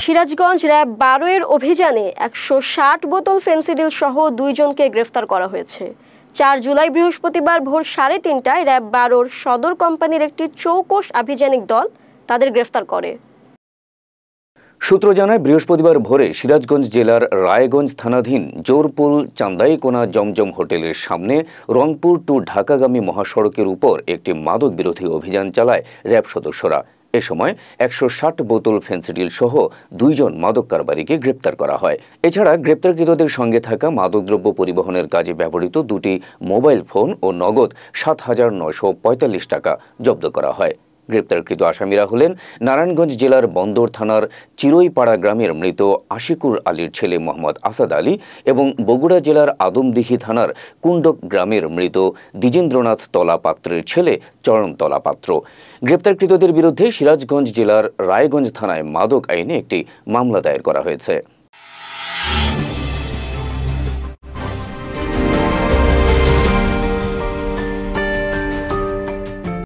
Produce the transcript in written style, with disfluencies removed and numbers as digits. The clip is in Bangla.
সিরাজগঞ্জ র্যাব ১২ এর অভিযানে ১৬০ বোতল ফেনসিডিল সহ ২ জনকে গ্রেফতার করা হয়েছে। ৪ জুলাই বৃহস্পতিবার ভোর ৩:৩০টায় র্যাব ১২ সদর কোম্পানির একটি চৌকস আভিযানিক দল তাদের গ্রেফতার করে। সূত্র জানায়, বৃহস্পতিবার ভোরে সিরাজগঞ্জ জেলার রায়গঞ্জ থানাধীন জোরপুল চান্দাইকোনা জমজম হোটেলের সামনে রংপুর টু ঢাকাগামী মহাসড়কের উপর একটি মাদক বিরোধী অভিযান চালায় র্যাব সদস্যরা। এ সময় ১৬০ বোতল ফেনসিডিল সহ ২ জন মাদক কারবারিকে গ্রেপ্তার করা হয়। এছাড়া গ্রেপ্তারকৃতদের সঙ্গে থাকা মাদকদ্রব্য পরিবহনের কাজে ব্যবহৃত ২টি মোবাইল ফোন ও নগদ ৭,৯৪৫ টাকা জব্দ করা হয়। গ্রেপ্তারকৃত আসামিরা হলেন নারায়ণগঞ্জ জেলার বন্দর থানার চিরইপাড়া গ্রামের মৃত আশিকুর আলীর ছেলে মোহাম্মদ আসাদ আলী এবং বগুড়া জেলার আদমদিঘি থানার কুণ্ডক গ্রামের মৃত দ্বিজেন্দ্রনাথ তলা পাত্রের ছেলে চরণ তলা পাত্র। গ্রেপ্তারকৃতদের বিরুদ্ধে সিরাজগঞ্জ জেলার রায়গঞ্জ থানায় মাদক আইনে একটি মামলা দায়ের করা হয়েছে।